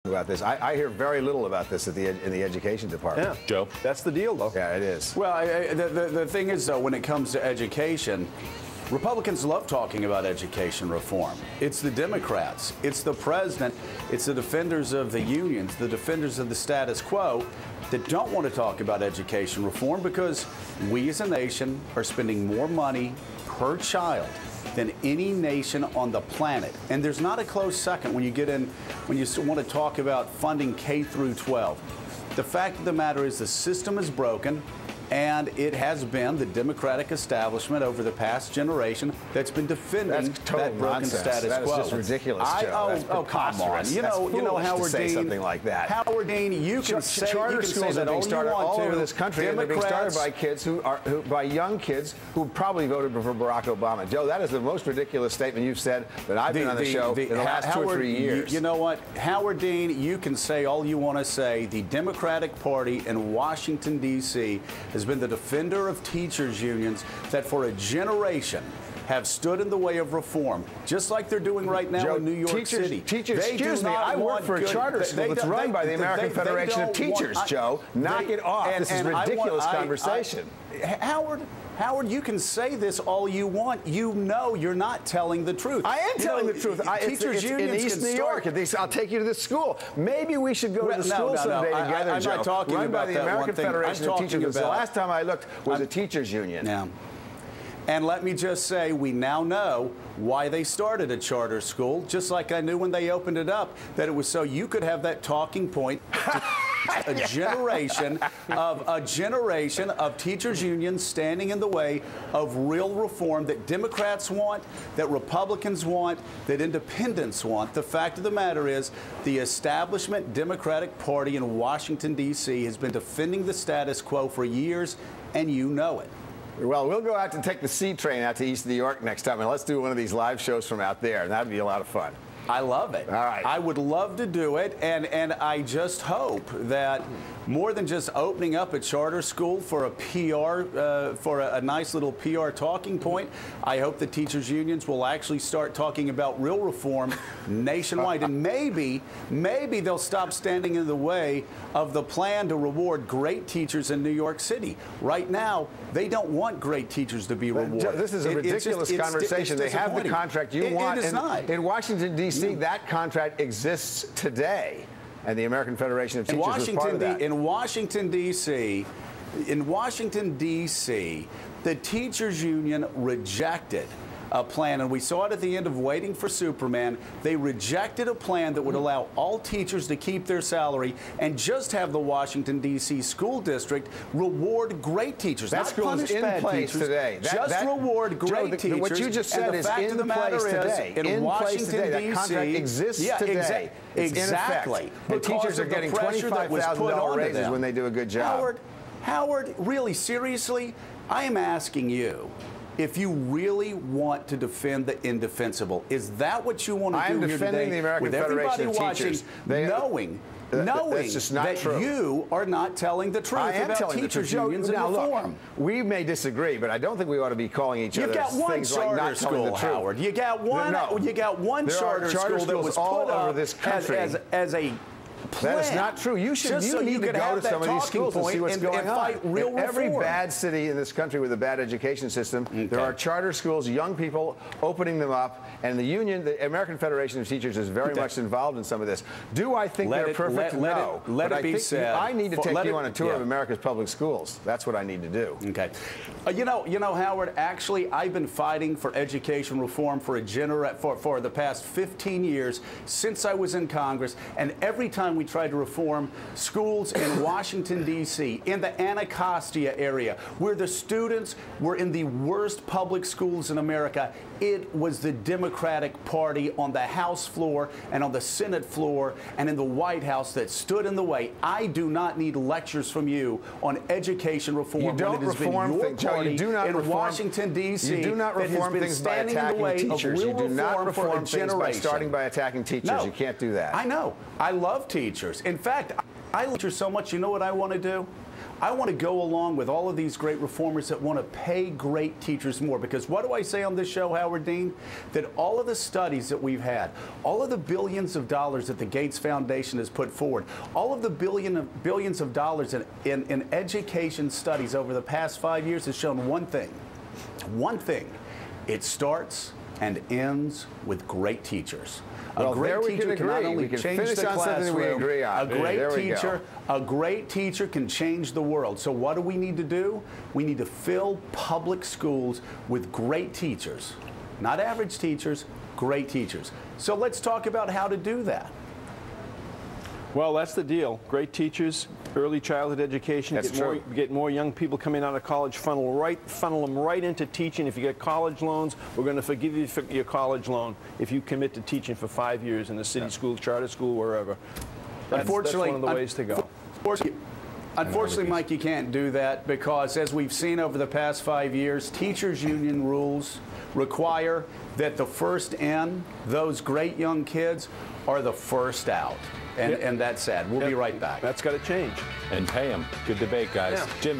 about this. I hear very little about this in the education department. Yeah, Joe. That's the deal, though. Yeah, it is. Well, the thing is, though, when it comes to education, Republicans love talking about education reform. It's the Democrats, it's the president, it's the defenders of the unions, the defenders of the status quo that don't want to talk about education reform because we as a nation are spending more money per child than any nation on the planet. And there's not a close second when you want to talk about funding K through 12. The fact of the matter is the system is broken. And it has been the Democratic establishment over the past generation that's been defending that broken status quo. That is just ridiculous, Joe. Oh, come on. You know, Howard Dean, Dean, something like that. Howard Dean, you can say charter schools are being started all over this country, and they're being started by kids by young kids who probably voted for Barack Obama. Joe, that is the most ridiculous statement you've said that I've been on the show in the last 2 or 3 years. You know what, Howard Dean, you can say all you want to say. The Democratic Party in Washington, D.C. has been the defender of teachers unions that for a generation have stood in the way of reform, just like they're doing right now in New York City. Excuse me, I work for a charter school that's run by the American Federation of Teachers, Joe. Knock it off. This is a ridiculous conversation. Howard, you can say this all you want. You know you're not telling the truth. I am telling the truth. Teachers unions in East New York. I'll take you to this school. Maybe we should go to the school someday together, I'm Joe. not talking run about by the American Federation of Teachers. The last time I looked was a teachers union. Yeah. And let me just say, we now know why they started a charter school, just like I knew when they opened it up, that it was so you could have that talking point. A generation of teachers unions standing in the way of real reform that Democrats want, that Republicans want, that independents want. The fact of the matter is the establishment Democratic Party in Washington, D.C. has been defending the status quo for years, and you know it. Well, we'll go out and take the C train out to East New York next time, and let's do one of these live shows from out there, and that'd be a lot of fun. I love it. All right. I would love to do it, and I just hope that more than just opening up a charter school for a for a nice little PR talking point, I hope the teachers unions will actually start talking about real reform nationwide, and maybe they'll stop standing in the way of the plan to reward great teachers in New York City. Right now, they don't want great teachers to be rewarded. This is a ridiculous conversation. They have the contract you want. It is not. In Washington, D.C., that contract exists today, and the American Federation of Teachers was part of that. In Washington, D.C., the teachers union rejected a plan, and we saw it at the end of Waiting for Superman. They rejected a plan that would allow all teachers to keep their salary and just have the Washington, D.C. school district reward great teachers. That school is in place today. Just reward great teachers. What you just said is in place today. In Washington, D.C. That contract exists today. Exactly. And teachers are getting $25,000 raises when they do a good job. Howard, really, seriously, I am asking you, if you really want to defend the indefensible, is that what you want to do here today? I am defending the American Federation of Teachers. Knowing that you are not telling the truth about teachers unions and reform. We may disagree, but I don't think we ought to be calling each other things like not telling the truth. Howard. You got one charter school that was all put over up this country as a plan. That is not true. You need to go to some of these schools and see what's going on. In every bad city in this country with a bad education system, there are charter schools, young people opening them up, and the union, the American Federation of Teachers, is very much involved in some of this. Do I think they're perfect? No. Let it be said. I need to take you on a tour of America's public schools. That's what I need to do. Okay. You know, Howard, actually, I've been fighting for education reform for the past 15 years since I was in Congress, and every time we tried to reform schools in Washington, D.C., in the Anacostia area, where the students were in the worst public schools in America, it was the Democratic Party on the House floor and on the Senate floor and in the White House that stood in the way. I do not need lectures from you on education reform. You don't reform things, Joe. You do not in Washington, D.C. You do not reform things by attacking teachers. You do not reform things by starting by attacking teachers. No, you can't do that. I know. I love teachers. In fact, I love teachers so much, you know what I want to do? I want to go along with all of these great reformers that want to pay great teachers more. Because what do I say on this show, Howard Dean? That all of the studies that we've had, all of the billions of dollars that the Gates Foundation has put forward, all of the billions of dollars in education studies over the past 5 years has shown one thing. One thing. It starts and ends with great teachers. Well, a great teacher can not only change the classroom, a great teacher can change the world. So what do we need to do? We need to fill public schools with great teachers. Not average teachers, great teachers. So let's talk about how to do that. Well, that's the deal. Great teachers, early childhood education, get more young people coming out of college, funnel them right into teaching. If you get college loans, we're going to forgive you for your college loan if you commit to teaching for 5 years in a city school, charter school, wherever. That's one of the ways to go. Unfortunately, Mike, you can't do that because, as we've seen over the past 5 years, teachers' union rules require that the first in, those great young kids, are the first out. And that's sad. We'll be right back. That's got to change. And pay them. Good debate, guys. Yeah. Jim.